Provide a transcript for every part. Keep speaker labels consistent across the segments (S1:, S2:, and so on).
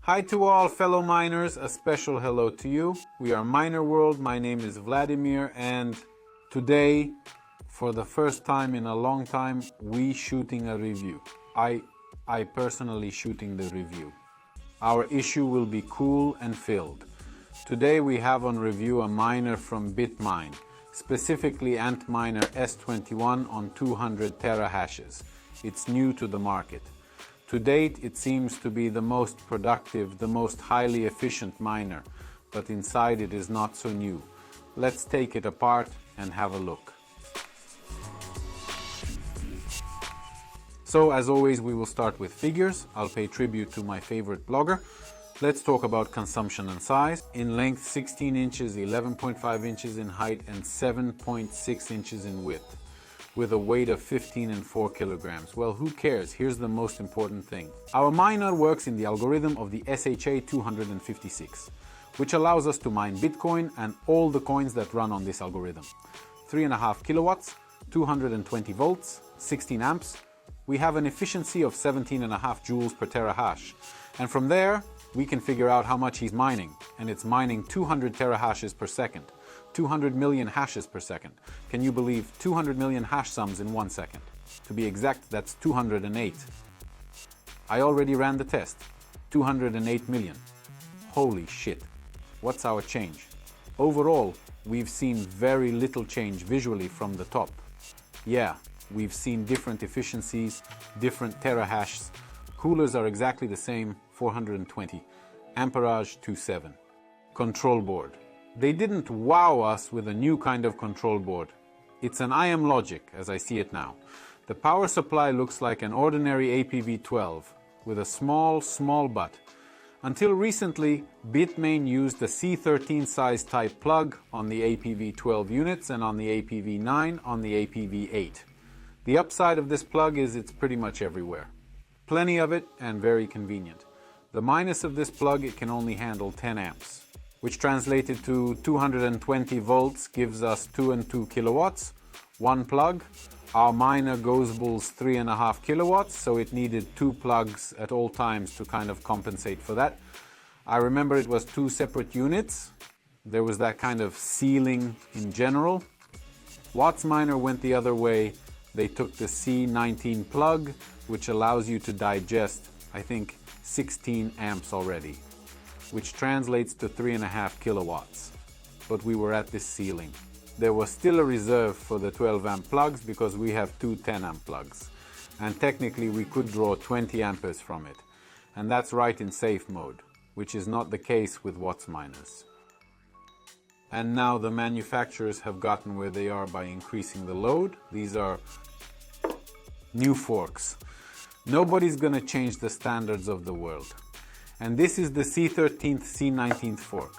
S1: Hi to all fellow miners, a special hello to you. We are MinerWorld, my name is Vladimir, and today, for the first time in a long time, we shooting a review. I personally shooting the review. Our issue will be cool and filled. Today we have on review a miner from Bitmine, specifically Antminer S21 on 200 terahashes. It's new to the market. To date, it seems to be the most productive, the most highly efficient miner, but inside it is not so new. Let's take it apart and have a look. So, as always, we will start with figures. I'll pay tribute to my favorite blogger. Let's talk about consumption and size. In length, 16 inches, 11.5 inches in height, and 7.6 inches in width, with a weight of 15 and 4 kilograms. Well, who cares? Here's the most important thing. Our miner works in the algorithm of the SHA-256, which allows us to mine Bitcoin and all the coins that run on this algorithm. 3.5 kilowatts, 220 volts, 16 amps. We have an efficiency of 17.5 joules per terahash. And from there, we can figure out how much he's mining. And it's mining 200 terahashes per second. 200 million hashes per second. Can you believe 200 million hash sums in 1 second? To be exact, that's 208. I already ran the test. 208 million. Holy shit. What's our change? Overall, we've seen very little change visually from the top. Yeah, we've seen different efficiencies, different terahashes. Coolers are exactly the same, 420. Amperage 2.7. Control board. They didn't wow us with a new kind of control board. It's an IM Logic, as I see it now. The power supply looks like an ordinary APV12 with a small butt. Until recently, Bitmain used a C13 size type plug on the APV12 units and on the APV9 on the APV8. The upside of this plug is it's pretty much everywhere. Plenty of it and very convenient. The minus of this plug, it can only handle 10 amps. Which translated to 220 volts gives us 2 and 2 kilowatts, one plug. Our miner goes bulls 3.5 kilowatts, so it needed 2 plugs at all times to kind of compensate for that. I remember it was 2 separate units. There was that kind of ceiling in general. Watts miner went the other way. They took the C19 plug, which allows you to digest, I think, 16 amps already, which translates to 3.5 kilowatts. But we were at this ceiling. There was still a reserve for the 12 amp plugs because we have 2 10 amp plugs. And technically we could draw 20 amperes from it. And that's right in safe mode, which is not the case with Watts miners. And now the manufacturers have gotten where they are by increasing the load. These are new forks. Nobody's gonna change the standards of the world. And this is the C13th, C19th fork.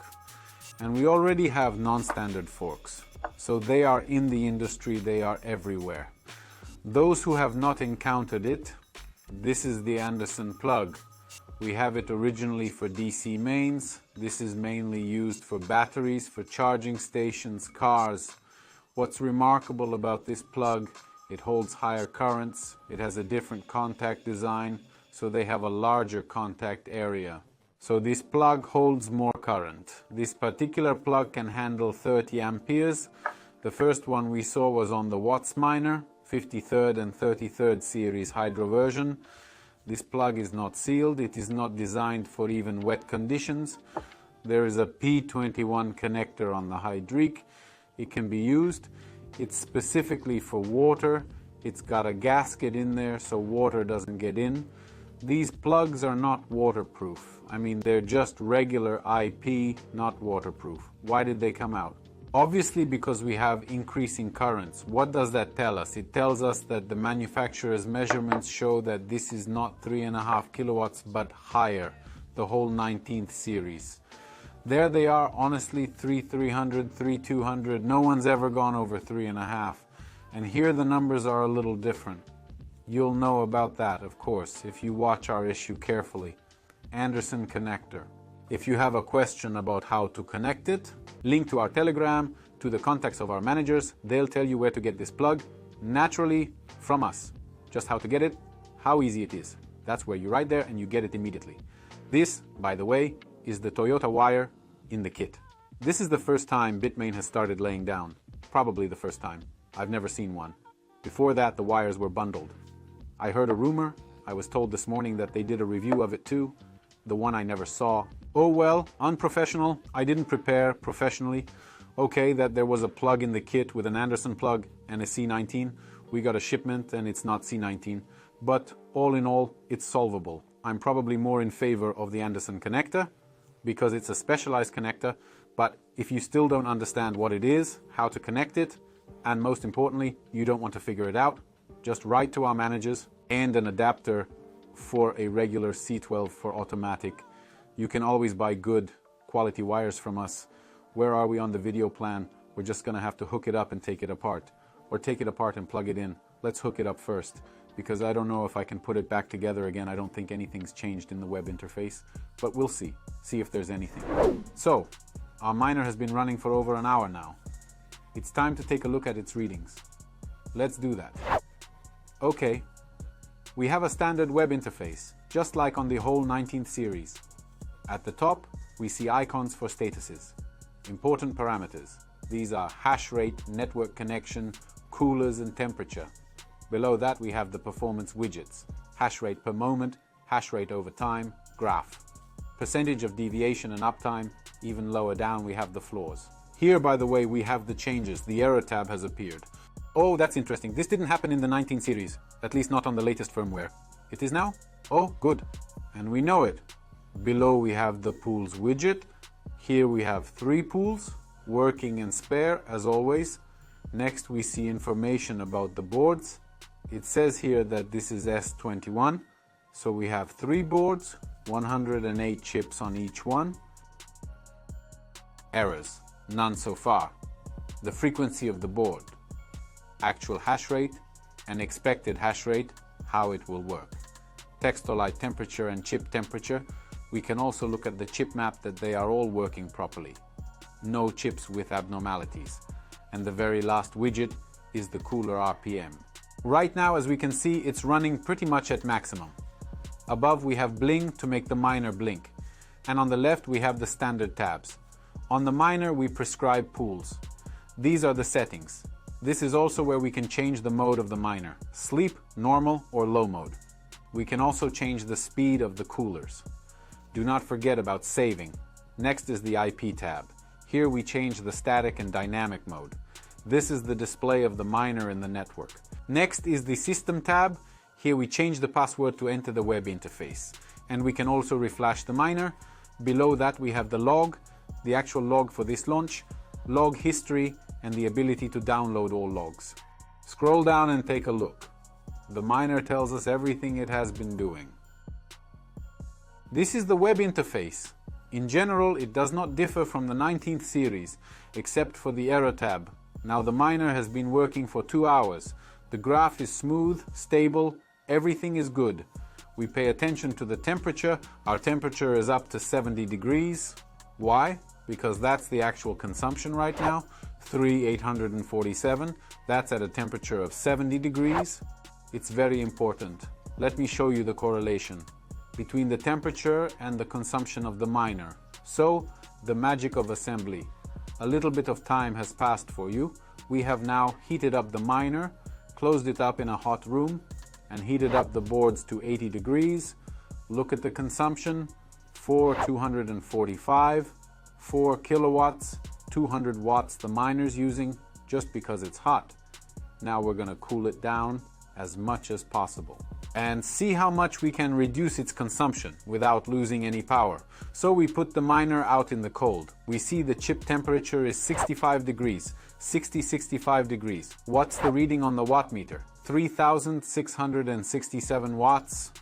S1: And we already have non-standard forks. So they are in the industry, they are everywhere. Those who have not encountered it, this is the Anderson plug. We have it originally for DC mains. This is mainly used for batteries, for charging stations, cars. What's remarkable about this plug, it holds higher currents, it has a different contact design, so they have a larger contact area. So this plug holds more current. This particular plug can handle 30 amperes. The first one we saw was on the Watts miner, 53rd and 33rd series hydro version. This plug is not sealed, it is not designed for even wet conditions. There is a P21 connector on the hydric. It can be used. It's specifically for water. It's got a gasket in there so water doesn't get in. These plugs are not waterproof. I mean, they're just regular IP, not waterproof. Why did they come out? Obviously because we have increasing currents. What does that tell us? It tells us that the manufacturer's measurements show that this is not 3.5 kilowatts but higher, the whole 19th series. There they are, honestly, 3,300, 3,200. No one's ever gone over 3.5. And here the numbers are a little different. You'll know about that, of course, if you watch our issue carefully. Anderson connector. If you have a question about how to connect it, link to our Telegram, to the contacts of our managers. They'll tell you where to get this plug, naturally from us. Just how to get it, how easy it is. That's where you write there and you get it immediately. This, by the way, is the Toyota wire in the kit. This is the first time Bitmain has started laying down. Probably the first time. I've never seen one. Before that, the wires were bundled. I heard a rumor. I was told this morning that they did a review of it too. The one I never saw. Oh well, unprofessional. I didn't prepare professionally. Okay, that there was a plug in the kit with an Anderson plug and a C19. We got a shipment and it's not C19. But all in all, it's solvable. I'm probably more in favor of the Anderson connector because it's a specialized connector. But if you still don't understand what it is, how to connect it, and most importantly, you don't want to figure it out, just write to our managers and an adapter for a regular C12 for automatic. You can always buy good quality wires from us. Where are we on the video plan? We're just going to have to hook it up and take it apart. Or take it apart and plug it in. Let's hook it up first, because I don't know if I can put it back together again. I don't think anything's changed in the web interface, but we'll see if there's anything. So, our miner has been running for over an hour now. It's time to take a look at its readings. Let's do that. Okay, we have a standard web interface, just like on the whole 19th series. At the top, we see icons for statuses. Important parameters. These are hash rate, network connection, coolers and temperature. Below that we have the performance widgets. Hash rate per moment, hash rate over time, graph. Percentage of deviation and uptime. Even lower down we have the floors. Here, by the way, we have the changes. The error tab has appeared. Oh, that's interesting. This didn't happen in the 19 series, at least not on the latest firmware. It is now? Oh, good. And we know it. Below we have the pools widget. Here we have 3 pools, working and spare as always. Next we see information about the boards. It says here that this is S21. So we have 3 boards, 108 chips on each one. Errors, none so far. The frequency of the board, actual hash rate and expected hash rate, how it will work. Text or light temperature and chip temperature. We can also look at the chip map that they are all working properly. No chips with abnormalities. And the very last widget is the cooler RPM. Right now, as we can see, it's running pretty much at maximum. Above we have bling to make the miner blink. And on the left we have the standard tabs. On the miner we prescribe pools. These are the settings. This is also where we can change the mode of the miner. Sleep, normal or low mode. We can also change the speed of the coolers. Do not forget about saving. Next is the IP tab. Here we change the static and dynamic mode. This is the display of the miner in the network. Next is the system tab. Here we change the password to enter the web interface. And we can also reflash the miner. Below that we have the log, the actual log for this launch, log history, and the ability to download all logs. Scroll down and take a look. The miner tells us everything it has been doing. This is the web interface. In general, it does not differ from the 19th series, except for the error tab. Now the miner has been working for 2 hours. The graph is smooth, stable, everything is good. We pay attention to the temperature. Our temperature is up to 70 degrees. Why? Because that's the actual consumption right now, 3847. That's at a temperature of 70 degrees. It's very important. Let me show you the correlation between the temperature and the consumption of the miner. So, the magic of assembly. A little bit of time has passed for you. We have now heated up the miner, closed it up in a hot room, and heated up the boards to 80 degrees. Look at the consumption, 245, 4 kilowatts, 200 watts the miner's using, just because it's hot. Now we're going to cool it down as much as possible. And see how much we can reduce its consumption without losing any power. So we put the miner out in the cold. We see the chip temperature is 65 degrees, 65 degrees. What's the reading on the watt meter? 3,667 watts.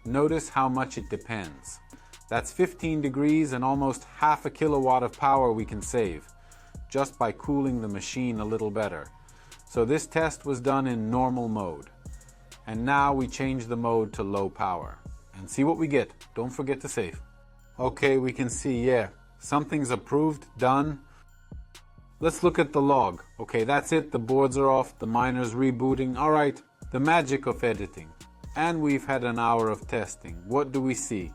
S1: Notice how much it depends. That's 15 degrees and almost half a kilowatt of power we can save, just by cooling the machine a little better. So this test was done in normal mode. And now we change the mode to low power. And see what we get. Don't forget to save. Okay, we can see, yeah, something's approved, done. Let's look at the log. Okay, that's it. The boards are off. The miner's rebooting. All right, the magic of editing. And we've had an hour of testing. What do we see?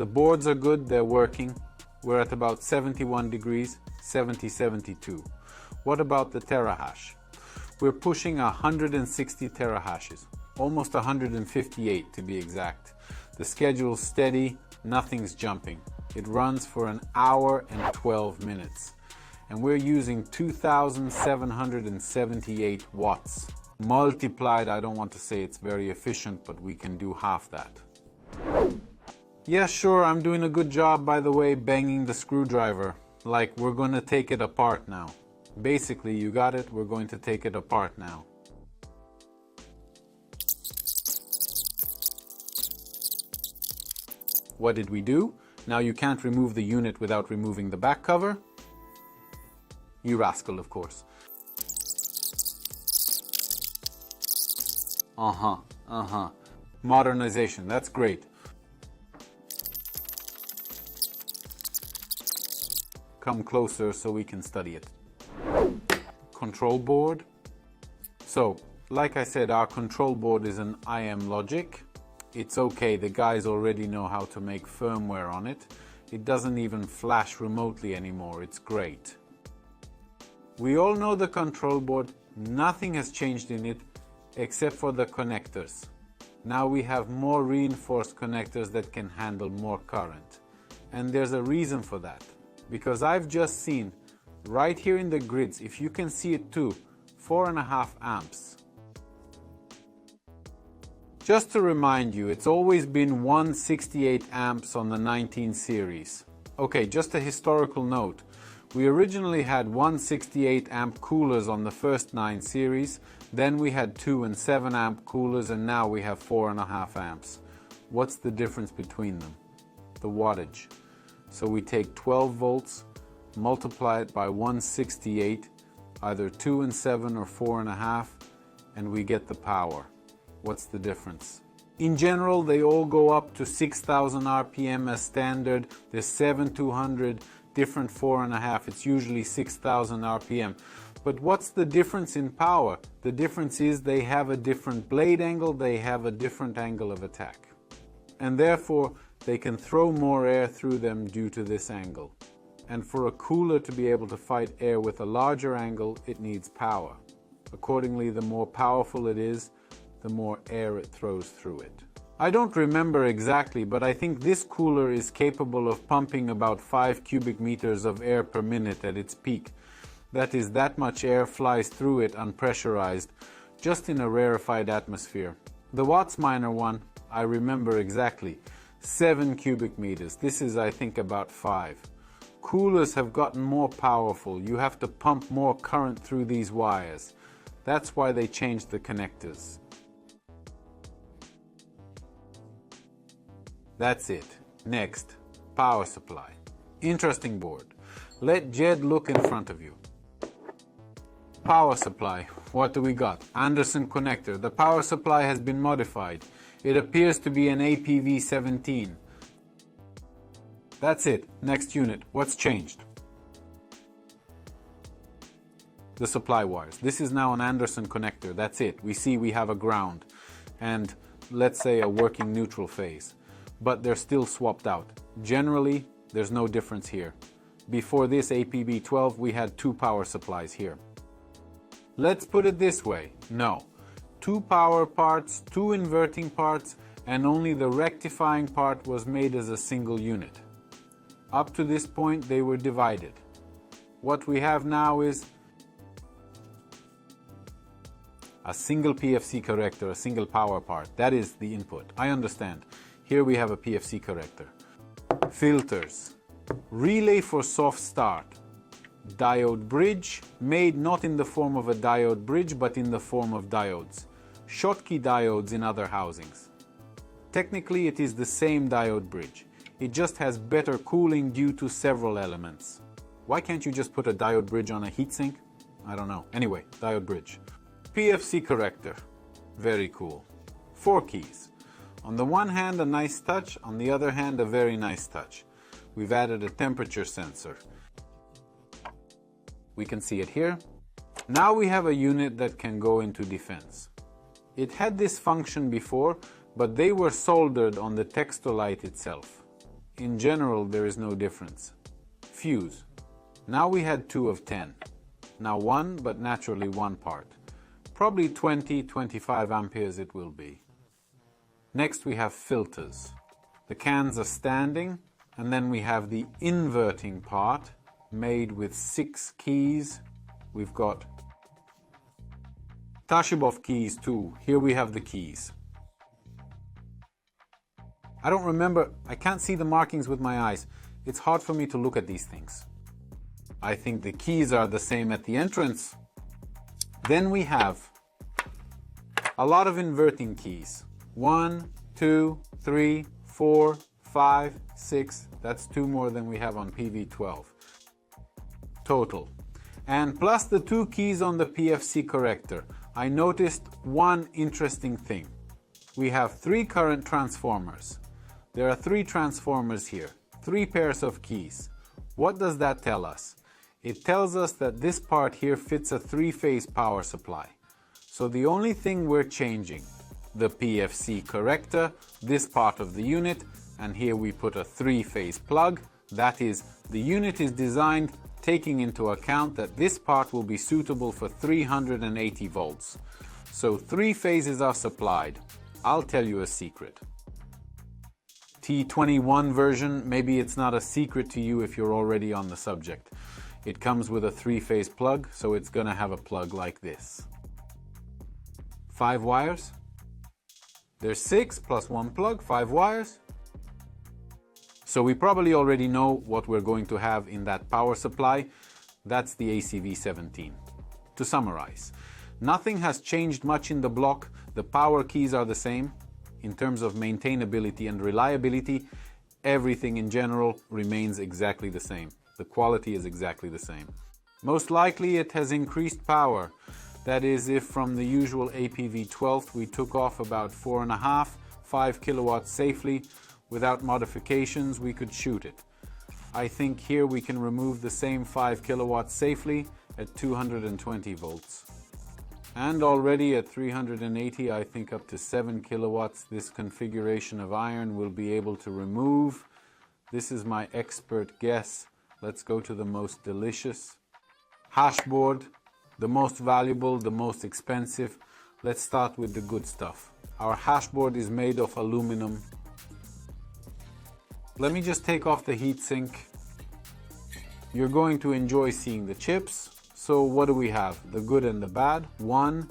S1: The boards are good, they're working. We're at about 71 degrees, 72. What about the terahash? We're pushing 160 terahashes, almost 158 to be exact. The schedule's steady, nothing's jumping. It runs for an hour and 12 minutes. And we're using 2,778 watts. Multiplied, I don't want to say it's very efficient, but we can do half that. Yeah, sure, I'm doing a good job, by the way, banging the screwdriver. Like, we're going to take it apart now. Basically, you got it, we're going to take it apart now. What did we do? Now you can't remove the unit without removing the back cover. You rascal, of course. Modernization, that's great. Come closer so we can study it. Control board. So, like I said, our control board is an IM Logic. It's okay, the guys already know how to make firmware on it. It doesn't even flash remotely anymore, it's great. We all know the control board, nothing has changed in it except for the connectors. Now we have more reinforced connectors that can handle more current. And there's a reason for that. Because I've just seen, right here in the grids, if you can see it too, 4.5 amps. Just to remind you, it's always been 168 amps on the 19 series. Okay, just a historical note. We originally had 168 amp coolers on the first 9 series, then we had 2 and 7 amp coolers, and now we have 4.5 amps. What's the difference between them? The wattage. So we take 12 volts, multiply it by 168, either 2 and 7 or 4.5, and we get the power. What's the difference? In general, they all go up to 6,000 RPM as standard. There's 7,200, different 4.5. It's usually 6,000 RPM. But what's the difference in power? The difference is they have a different blade angle, they have a different angle of attack. And therefore, they can throw more air through them due to this angle. And for a cooler to be able to fight air with a larger angle, it needs power. Accordingly, the more powerful it is, the more air it throws through it. I don't remember exactly, but I think this cooler is capable of pumping about 5 cubic meters of air per minute at its peak. That is, that much air flies through it unpressurized, just in a rarefied atmosphere. The Antminer one, I remember exactly, 7 cubic meters. This is, I think, about 5. Coolers have gotten more powerful. You have to pump more current through these wires. That's why they changed the connectors. That's it. Next, power supply. Interesting board. Let Jed look in front of you. Power supply. What do we got? Anderson connector. The power supply has been modified. It appears to be an APV17. That's it. Next unit. What's changed? The supply wires. This is now an Anderson connector. That's it. We see we have a ground and, let's say, a working neutral phase. But they're still swapped out. Generally, there's no difference here. Before this APB12, we had 2 power supplies here. Let's put it this way. No. 2 power parts, 2 inverting parts, and only the rectifying part was made as a single unit. Up to this point, they were divided. What we have now is a single PFC corrector, a single power part. That is the input. I understand. Here we have a PFC corrector. Filters. Relay for soft start. Diode bridge, made not in the form of a diode bridge, but in the form of diodes. Schottky diodes in other housings. Technically, it is the same diode bridge. It just has better cooling due to several elements. Why can't you just put a diode bridge on a heatsink? I don't know. Anyway, diode bridge. PFC corrector. Very cool. 4 keys. On the one hand, a nice touch. On the other hand, a very nice touch. We've added a temperature sensor. We can see it here. Now we have a unit that can go into defense. It had this function before, but they were soldered on the Textolite itself. in general, there is no difference. Fuse. Now we had 2 of 10. Now 1, but naturally 1 part. Probably 20-25 amperes it will be. Next we have filters. The cans are standing, and then we have the inverting part made with 6 keys. We've got Tashibov keys too. Here we have the keys. I don't remember, I can't see the markings with my eyes. It's hard for me to look at these things. I think the keys are the same at the entrance. Then we have a lot of inverting keys. 1, 2, 3, 4, 5, 6. That's 2 more than we have on PV12. Total. And plus the 2 keys on the PFC corrector. I noticed one interesting thing. We have 3 current transformers. There are 3 transformers here, 3 pairs of keys. What does that tell us? It tells us that this part here fits a 3-phase power supply. So the only thing we're changing, the PFC corrector, this part of the unit, and here we put a 3-phase plug. That is, the unit is designed taking into account that this part will be suitable for 380 volts. So 3 phases are supplied. I'll tell you a secret. T21 version, maybe it's not a secret to you if you're already on the subject. It comes with a 3-phase plug, so it's gonna have a plug like this. 5 wires. There's 6 plus 1 plug, 5 wires. So we probably already know what we're going to have in that power supply. That's the ACV17. To summarize, nothing has changed much in the block. The power keys are the same. In terms of maintainability and reliability, everything in general remains exactly the same. The quality is exactly the same. Most likely it has increased power. That is, if from the usual APV12 we took off about 4.5, 5 kilowatts safely, without modifications we could shoot it. I think here we can remove the same 5 kilowatts safely at 220 volts. And already at 380, I think up to 7 kilowatts, this configuration of iron will be able to remove. This is my expert guess. Let's go to the most delicious. Hashboard, the most valuable, the most expensive. Let's start with the good stuff. Our hashboard is made of aluminum. Let me just take off the heatsink. You're going to enjoy seeing the chips. So what do we have? The good and the bad. 1,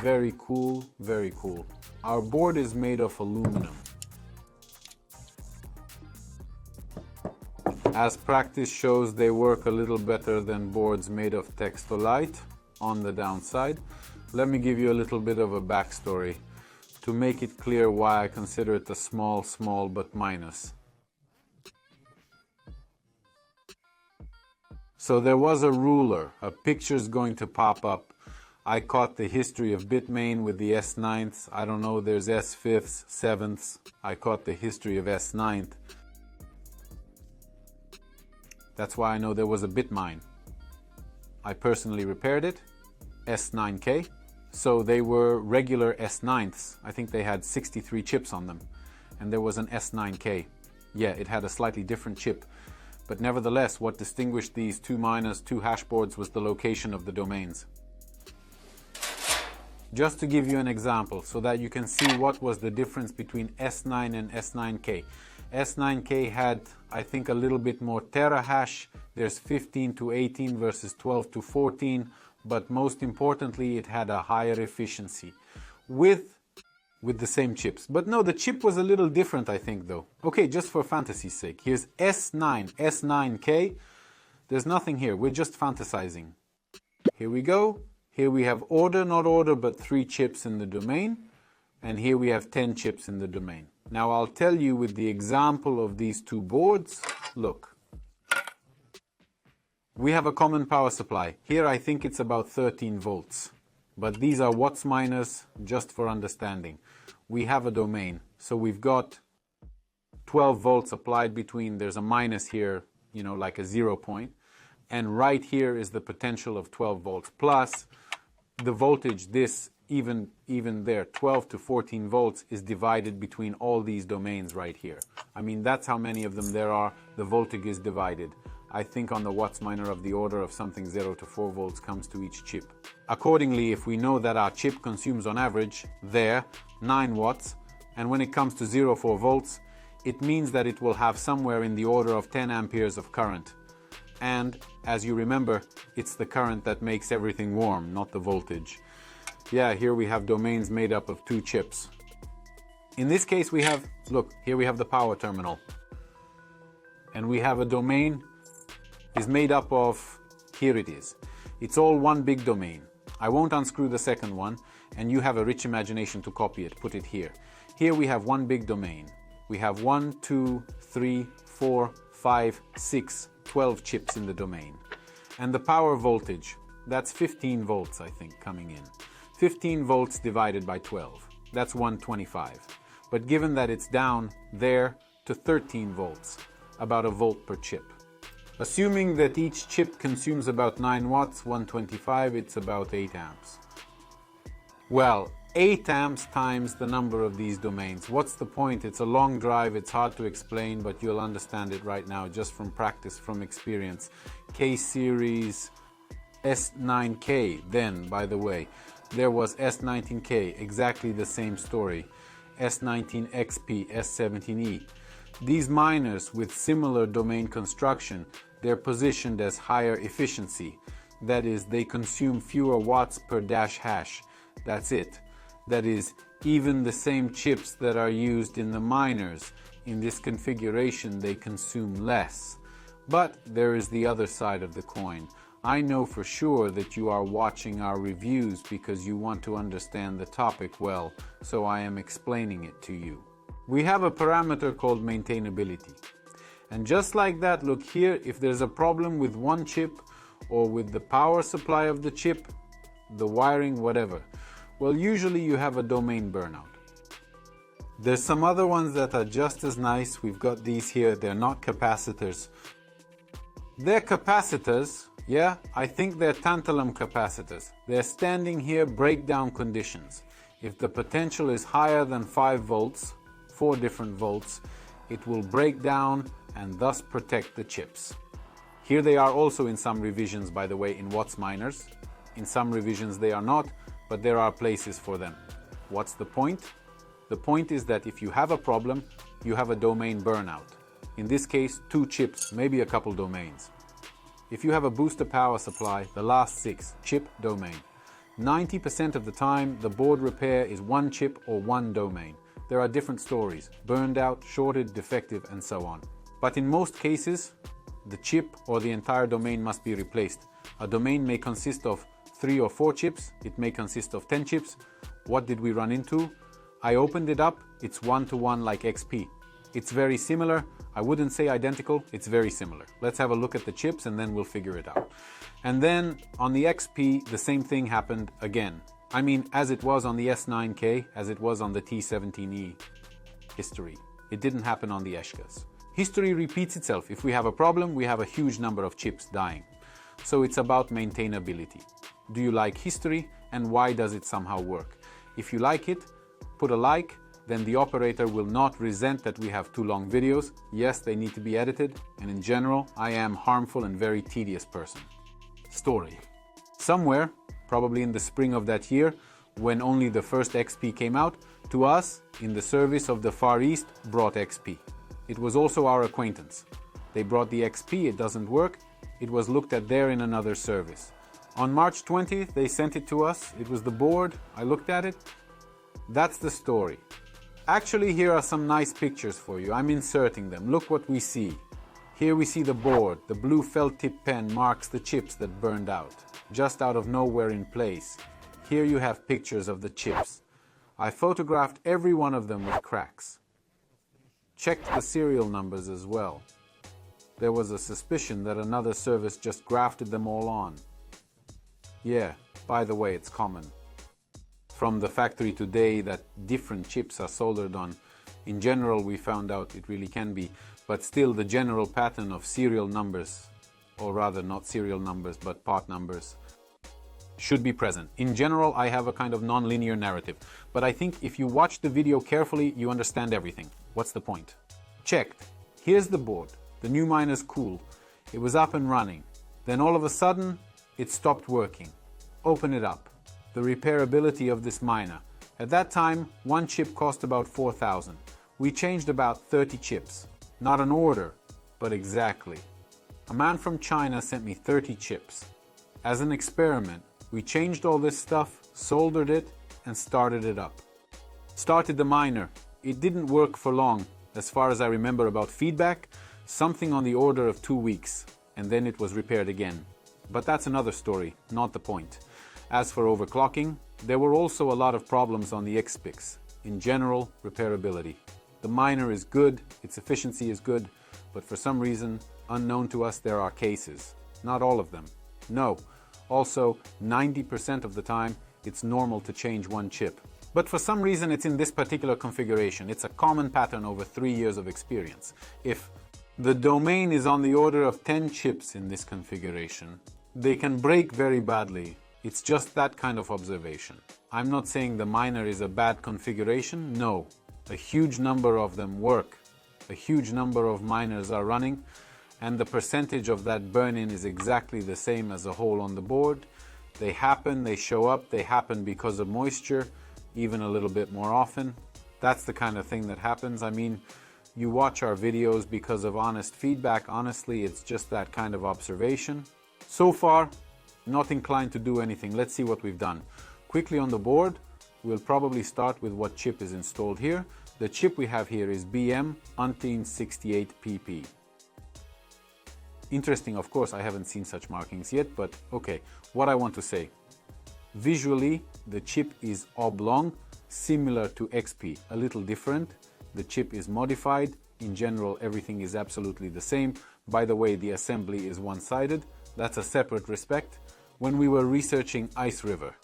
S1: very cool, very cool. Our board is made of aluminum. As practice shows, they work a little better than boards made of Textolite on the downside. Let me give you a little bit of a backstory to make it clear why I consider it a small but minus. So there was a ruler, a picture's going to pop up. I caught the history of Bitmain with the S9ths. I don't know, there's S5ths, 7ths. I caught the history of S9th. That's why I know there was a Bitmine. I personally repaired it, S9K. So they were regular S9ths. I think they had 63 chips on them. And there was an S9K. Yeah, it had a slightly different chip. But nevertheless, what distinguished these 2 miners, 2 hashboards was the location of the domains. Just to give you an example so that you can see what was the difference between S9 and S9K. S9K had, I think, a little bit more terahash. There's 15 to 18 versus 12 to 14. But most importantly, it had a higher efficiency with the same chips. But no, the chip was a little different, I think, though. Okay, just for fantasy's sake. Here's S9, S9K. There's nothing here. We're just fantasizing. Here we go. Here we have order, not order, but 3 chips in the domain. And here we have 10 chips in the domain. Now I'll tell you with the example of these 2 boards. Look. We have a common power supply. Here I think it's about 13 volts. But these are watts miners, just for understanding. We have a domain. So we've got 12 volts applied between, there's a minus here, you know, like a 0 point. And right here is the potential of 12 volts plus the voltage. This even there, 12 to 14 volts is divided between all these domains right here. I mean, that's how many of them there are. The voltage is divided. I think on the watts miner of the order of something 0 to 4 volts comes to each chip. Accordingly, if we know that our chip consumes on average there 9 watts, and when it comes to 0.4 volts, it means that it will have somewhere in the order of 10 amperes of current. And as you remember, it's the current that makes everything warm, not the voltage. Yeah, here we have domains made up of 2 chips. In this case we have, look, here we have the power terminal. And we have a domain is made up of, here it is. It's all one big domain. I won't unscrew the second one, and you have a rich imagination to copy it, put it here. Here we have one big domain. We have 1, 2, 3, 4, 5, 6, 12 chips in the domain. And the power voltage, that's 15 volts, I think, coming in. 15 volts divided by 12, that's 125. But given that it's down there to 13 volts, about a volt per chip. Assuming that each chip consumes about 9 watts, 125, it's about 8 amps. Well, 8 amps times the number of these domains. What's the point? It's a long drive, it's hard to explain, but you'll understand it right now just from practice, from experience. K-series S9K, then, by the way, there was S19K, exactly the same story. S19XP, S17E. These miners with similar domain construction, they're positioned as higher efficiency. That is, they consume fewer watts per dash hash. That's it. That is, even the same chips that are used in the miners, in this configuration, they consume less. But there is the other side of the coin. I know for sure that you are watching our reviews because you want to understand the topic well, so I am explaining it to you. We have a parameter called maintainability. And just like that, look here, if there's a problem with one chip or with the power supply of the chip, the wiring, whatever, well, usually you have a domain burnout. There's some other ones that are just as nice. We've got these here. They're not capacitors. They're capacitors. Yeah, I think they're tantalum capacitors. They're standing here breakdown conditions. If the potential is higher than 5 volts, 4 different volts, it will break down and thus protect the chips. Here they are also in some revisions, by the way, in watts miners. In some revisions they are not, but there are places for them. What's the point? The point is that if you have a problem, you have a domain burnout. In this case, 2 chips, maybe a couple domains. If you have a booster power supply, the last 6, chip domain. 90% of the time, the board repair is 1 chip or 1 domain. There are different stories, burned out, shorted, defective, and so on. But in most cases, the chip or the entire domain must be replaced. A domain may consist of 3 or 4 chips, it may consist of 10 chips. What did we run into? I opened it up, it's 1-to-1 like XP. It's very similar. I wouldn't say identical, it's very similar. Let's have a look at the chips and then we'll figure it out. And then on the XP, the same thing happened again. I mean, as it was on the S9K, as it was on the T17E history. It didn't happen on the Eshkas. History repeats itself. If we have a problem, we have a huge number of chips dying. So it's about maintainability. Do you like history and why does it somehow work? If you like it, put a like, then the operator will not resent that we have 2 long videos. Yes, they need to be edited, and in general, I am harmful and very tedious person. Story. Somewhere, probably in the spring of that year, when only the first XP came out, to us, in the service of the Far East, brought XP. It was also our acquaintance. They brought the XP, it doesn't work. It was looked at there in another service. On March 20th, they sent it to us. It was the board. I looked at it. That's the story. Actually, here are some nice pictures for you. I'm inserting them. Look what we see. Here we see the board. The blue felt tip pen marks the chips that burned out, just out of nowhere in place. Here you have pictures of the chips. I photographed every one of them with cracks. Checked the serial numbers as well. There was a suspicion that another service just grafted them all on. Yeah, by the way, it's common. From the factory today that different chips are soldered on. In general, we found out it really can be, but still the general pattern of serial numbers, or rather not serial numbers, but part numbers. should be present. In general, I have a kind of non-linear narrative, but I think if you watch the video carefully, you understand everything. What's the point? Checked. Here's the board. The new miner's cool. It was up and running. Then all of a sudden, it stopped working. Open it up. The repairability of this miner. At that time, one chip cost about 4,000. We changed about 30 chips. Not an order, but exactly. A man from China sent me 30 chips. As an experiment, we changed all this stuff, soldered it, and started it up. Started the miner. It didn't work for long. As far as I remember about feedback, something on the order of 2 weeks, and then it was repaired again. But that's another story, not the point. As for overclocking, there were also a lot of problems on the XPICs. In general, repairability. The miner is good, its efficiency is good, but for some reason, unknown to us, there are cases. Not all of them. No. Also, 90% of the time, it's normal to change one chip. But for some reason, it's in this particular configuration. It's a common pattern over 3 years of experience. If the domain is on the order of 10 chips in this configuration, they can break very badly. It's just that kind of observation. I'm not saying the miner is a bad configuration, no. A huge number of them work. A huge number of miners are running, and the percentage of that burn-in is exactly the same as a hole on the board. They happen, they show up, they happen because of moisture, even a little bit more often. That's the kind of thing that happens. I mean, you watch our videos because of honest feedback. Honestly, it's just that kind of observation. So far, not inclined to do anything. Let's see what we've done. Quickly on the board, we'll probably start with what chip is installed here. The chip we have here is BM Untine 68PP. Interesting, of course, I haven't seen such markings yet, but okay, what I want to say. Visually, the chip is oblong, similar to XP, a little different. The chip is modified. In general, everything is absolutely the same. By the way, the assembly is one-sided. That's a separate respect. When we were researching Ice River,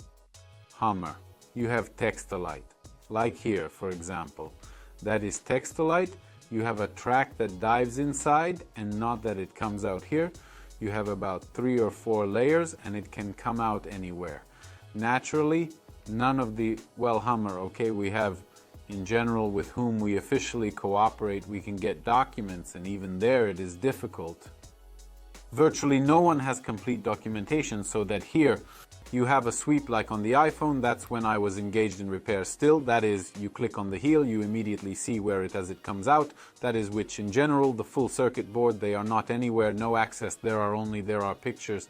S1: Hammer, you have textolite. Like here, for example. That is textolite. You have a track that dives inside and not that it comes out here. You have about 3 or 4 layers and it can come out anywhere. Naturally, none of the, well, Hammer, okay, we have in general with whom we officially cooperate, we can get documents, and even there it is difficult. Virtually no one has complete documentation, so that here you have a sweep like on the iPhone. That's when I was engaged in repair still. That is, you click on the heel, you immediately see where it as it comes out. That is which in general, the full circuit board, they are not anywhere, no access, there are pictures.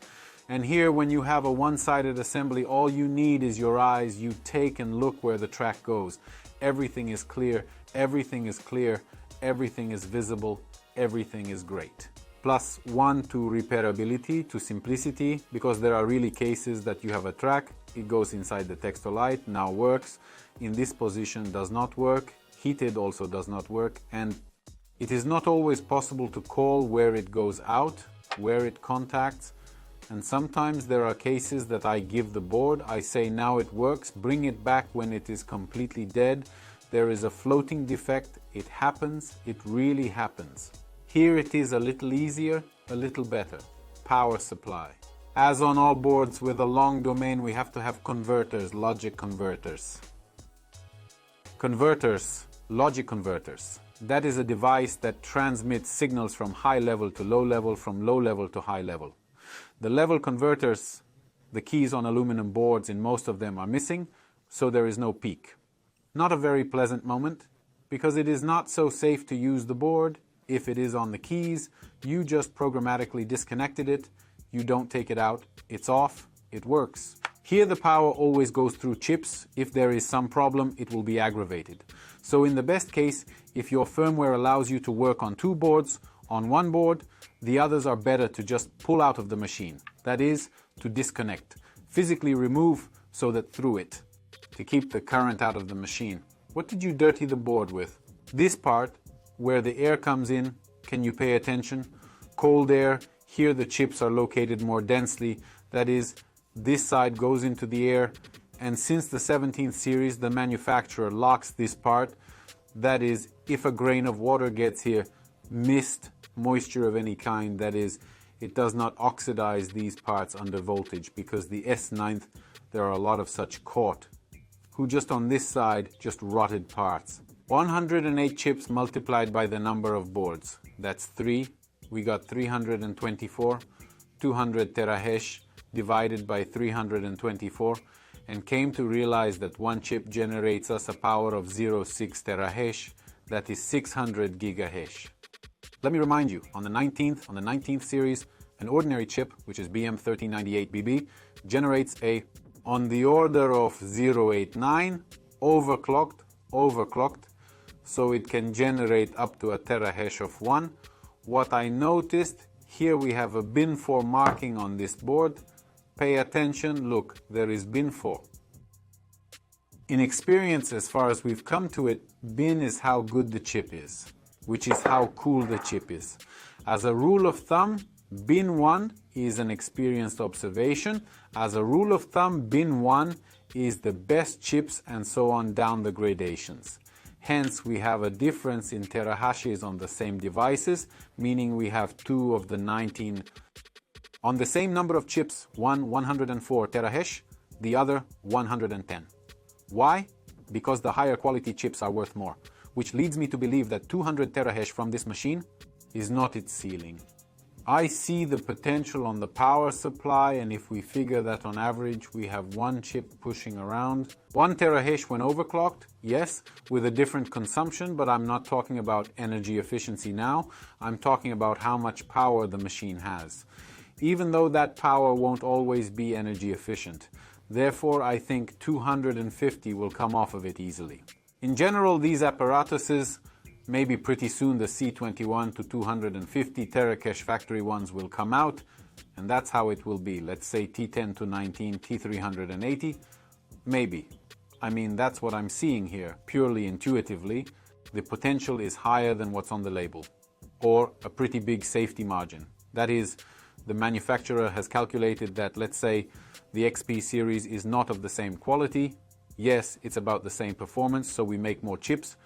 S1: And here when you have a one-sided assembly, all you need is your eyes. You take and look where the track goes. Everything is clear, everything is clear, everything is visible, everything is great. +1 to repairability, to simplicity, because there are really cases that you have a track, it goes inside the textolite, now works, in this position does not work, heated also does not work, and it is not always possible to call where it goes out, where it contacts, and sometimes there are cases that I give the board, I say now it works, bring it back when it is completely dead, there is a floating defect, it happens, it really happens. Here it is a little easier, a little better. Power supply. As on all boards with a long domain, we have to have converters, logic converters. Converters, logic converters. That is a device that transmits signals from high level to low level, from low level to high level. The level converters, the keys on aluminum boards, in most of them are missing, so there is no peak. Not a very pleasant moment, because it is not so safe to use the board. If it is on the keys, you just programmatically disconnected it, you don't take it out, it's off, it works. Here the power always goes through chips. If there is some problem, it will be aggravated. So in the best case, if your firmware allows you to work on 2 boards, on one board, the others are better to just pull out of the machine. That is, to disconnect. Physically remove so that through it, to keep the current out of the machine. What did you dirty the board with? This part, where the air comes in, can you pay attention? Cold air, here the chips are located more densely. That is, this side goes into the air, and since the 17th series, the manufacturer locks this part. That is, if a grain of water gets here, mist, moisture of any kind, that is, it does not oxidize these parts under voltage, because the S9, there are a lot of such caught, who just on this side, just rotted parts. 108 chips multiplied by the number of boards. That's 3. We got 324. 200 terahash divided by 324, and came to realize that one chip generates us a power of 0.6 terahash. That is 600 gigahash. Let me remind you, on the 19th series, an ordinary chip, which is BM1398BB, generates on the order of 0.89, overclocked, so it can generate up to a terahash of 1. What I noticed, here we have a bin 4 marking on this board. Pay attention, look, there is bin 4. In experience, as far as we've come to it, bin is how good the chip is, which is how cool the chip is. As a rule of thumb, bin 1 is an experienced observation. As a rule of thumb, bin 1 is the best chips, and so on down the gradations. Hence, we have a difference in terahashes on the same devices, meaning we have 2 of the 19. On the same number of chips, one 104 terahash, the other 110. Why? Because the higher quality chips are worth more, which leads me to believe that 200 terahash from this machine is not its ceiling. I see the potential on the power supply, and if we figure that on average we have one chip pushing around 1 terahash when overclocked, yes, with a different consumption, but I'm not talking about energy efficiency now. I'm talking about how much power the machine has, even though that power won't always be energy efficient. Therefore, I think 250 will come off of it easily. In general, these apparatuses, maybe pretty soon the C21 to 250 teracache factory ones will come out, and that's how it will be. Let's say T10 to 19, T380, maybe. I mean, that's what I'm seeing here, purely intuitively. The potential is higher than what's on the label, or a pretty big safety margin. That is, the manufacturer has calculated that, let's say, the XP series is not of the same quality. Yes, it's about the same performance, so we make more chips,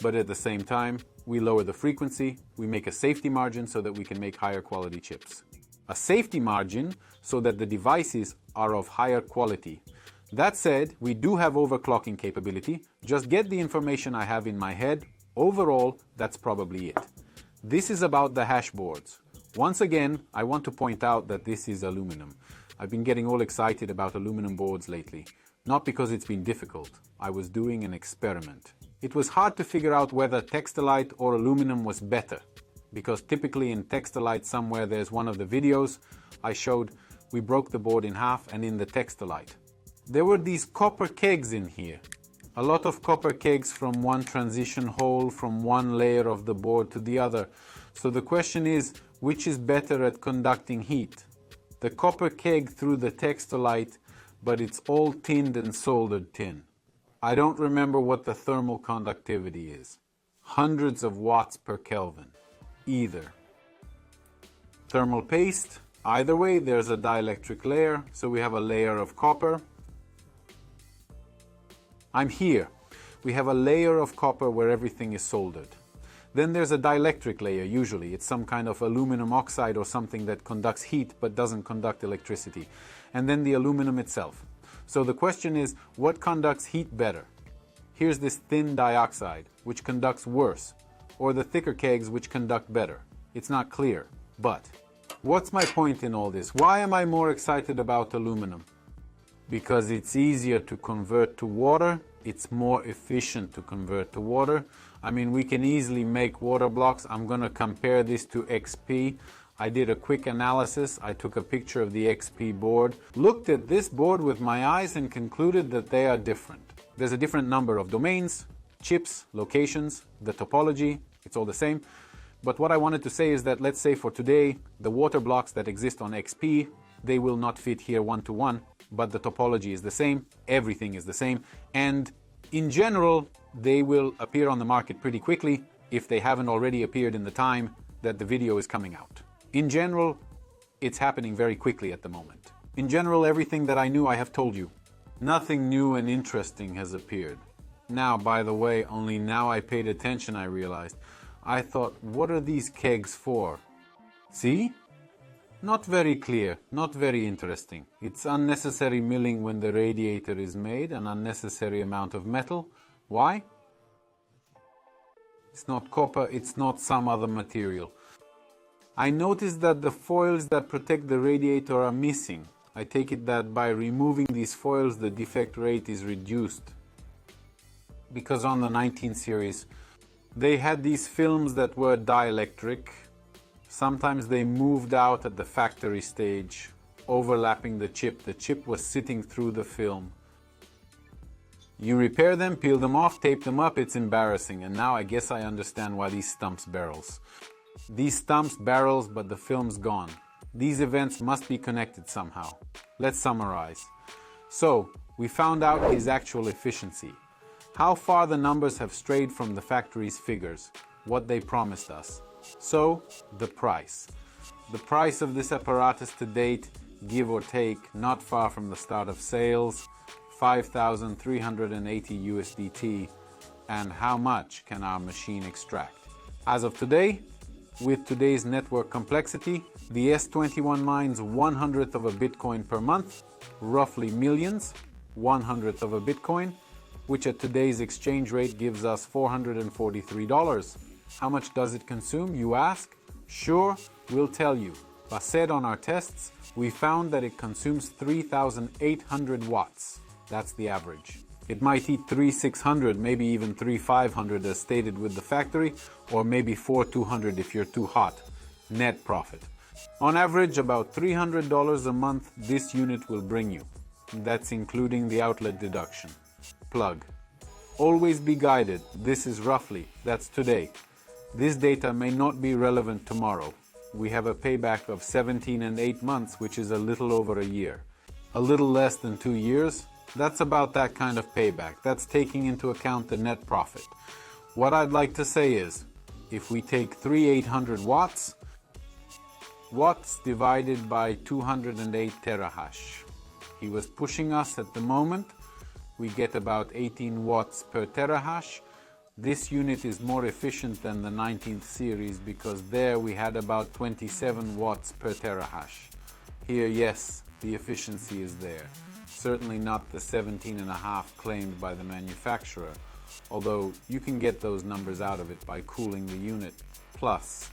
S1: but at the same time, we lower the frequency, we make a safety margin so that we can make higher quality chips. A safety margin so that the devices are of higher quality. That said, we do have overclocking capability. Just get the information I have in my head. Overall, that's probably it. This is about the hash boards. Once again, I want to point out that this is aluminum. I've been getting all excited about aluminum boards lately. Not because it's been difficult. I was doing an experiment. It was hard to figure out whether Textilite or aluminum was better, because typically in Textilite somewhere there's one of the videos I showed, we broke the board in half, and in the Textilite there were these copper kegs in here. A lot of copper kegs from one transition hole, from one layer of the board to the other. So the question is, which is better at conducting heat? The copper keg through the Textilite, but it's all tinned and soldered tin. I don't remember what the thermal conductivity is. Hundreds of watts per Kelvin. Either. Thermal paste. Either way, there's a dielectric layer, so we have a layer of copper. I'm here. We have a layer of copper where everything is soldered. Then there's a dielectric layer, usually. It's some kind of aluminum oxide or something that conducts heat but doesn't conduct electricity. And then the aluminum itself. So the question is, what conducts heat better? Here's this thin dioxide, which conducts worse, or the thicker kegs, which conduct better. It's not clear, but what's my point in all this? Why am I more excited about aluminum? Because it's easier to convert to water, it's more efficient to convert to water. I mean, we can easily make water blocks. I'm going to compare this to XP. I did a quick analysis. I took a picture of the XP board, looked at this board with my eyes and concluded that they are different. There's a different number of domains, chips, locations, the topology, it's all the same. But what I wanted to say is that, let's say for today, the water blocks that exist on XP, they will not fit here one-to-one, but the topology is the same, everything is the same, and in general, they will appear on the market pretty quickly if they haven't already appeared in the time that the video is coming out. In general, it's happening very quickly at the moment. In general, everything that I knew I have told you. Nothing new and interesting has appeared. Now, by the way, only now I paid attention, I realized. I thought, what are these kegs for? See? Not very clear, not very interesting. It's unnecessary milling when the radiator is made, an unnecessary amount of metal. Why? It's not copper, it's not some other material. I noticed that the foils that protect the radiator are missing. I take it that by removing these foils the defect rate is reduced. Because on the 19 series they had these films that were dielectric. Sometimes they moved out at the factory stage, overlapping the chip. The chip was sitting through the film. You repair them, peel them off, tape them up, it's embarrassing. And now I guess I understand why these stumps barrels. These stumps barrels, but the film's gone. These events must be connected somehow. Let's summarize. So, we found out his actual efficiency. How far the numbers have strayed from the factory's figures, what they promised us. So, the price. The price of this apparatus to date, give or take, not far from the start of sales, 5,380 USDT. And how much can our machine extract? As of today, with today's network complexity, the S21 mines 1/100th of a Bitcoin per month, roughly millions, 1/100th of a Bitcoin, which at today's exchange rate gives us $443. How much does it consume, you ask? Sure, we'll tell you. Based on our tests, we found that it consumes 3,800 watts. That's the average. It might eat 3,600, maybe even 3,500 as stated with the factory, or maybe 4,200 if you're too hot. Net profit. On average, about $300 a month this unit will bring you. That's including the outlet deduction. Plug. Always be guided. This is roughly, that's today. This data may not be relevant tomorrow. We have a payback of 17 and 8 months, which is a little over a year. A little less than 2 years. That's about that kind of payback. That's taking into account the net profit. What I'd like to say is, if we take 3,800 watts, watts divided by 208 terahash. He was pushing us at the moment. We get about 18 watts per terahash. This unit is more efficient than the 19th series because there we had about 27 watts per terahash. Here, yes, the efficiency is there. Certainly not the 17.5 claimed by the manufacturer, although you can get those numbers out of it by cooling the unit. Plus,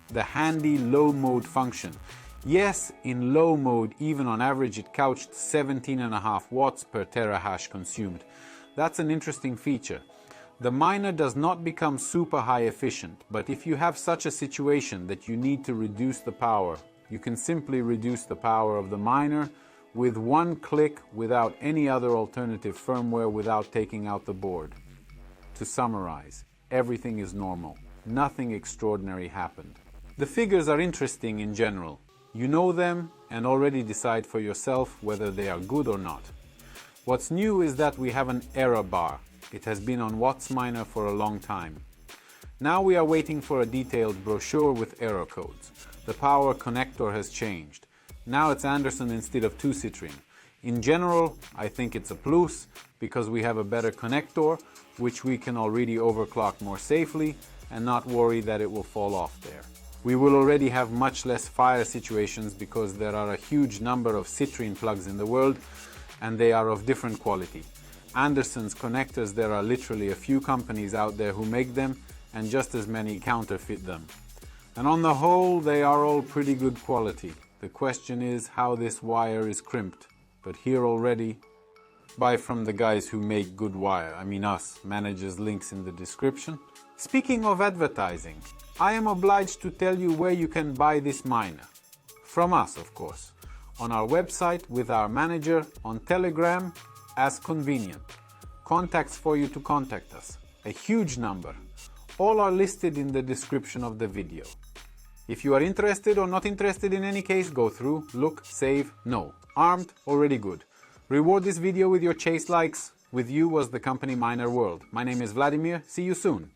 S1: the handy low mode function. Yes, in low mode, even on average, it couched 17.5 watts per terahash consumed. That's an interesting feature. The miner does not become super high efficient, but if you have such a situation that you need to reduce the power, you can simply reduce the power of the miner with one click without any other alternative firmware, without taking out the board. To summarize, everything is normal. Nothing extraordinary happened. The figures are interesting in general. You know them and already decide for yourself whether they are good or not. What's new is that we have an error bar. It has been on WattsMiner for a long time. Now we are waiting for a detailed brochure with error codes. The power connector has changed. Now it's Anderson instead of 2 Citrine. In general, I think it's a plus because we have a better connector, which we can already overclock more safely and not worry that it will fall off there. We will already have much less fire situations because there are a huge number of Citrine plugs in the world and they are of different quality. Anderson's connectors, there are literally a few companies out there who make them and just as many counterfeit them. And on the whole, they are all pretty good quality. The question is how this wire is crimped. But here already, buy from the guys who make good wire. I mean us, managers, links in the description. Speaking of advertising, I am obliged to tell you where you can buy this miner. From us, of course. On our website, with our manager, on Telegram, as convenient. Contacts for you to contact us. A huge number. All are listed in the description of the video. If you are interested or not interested in any case, go through, look, save, no. Armed, already good. Reward this video with your chase likes. With you was the company MinerWorld. My name is Vladimir. See you soon.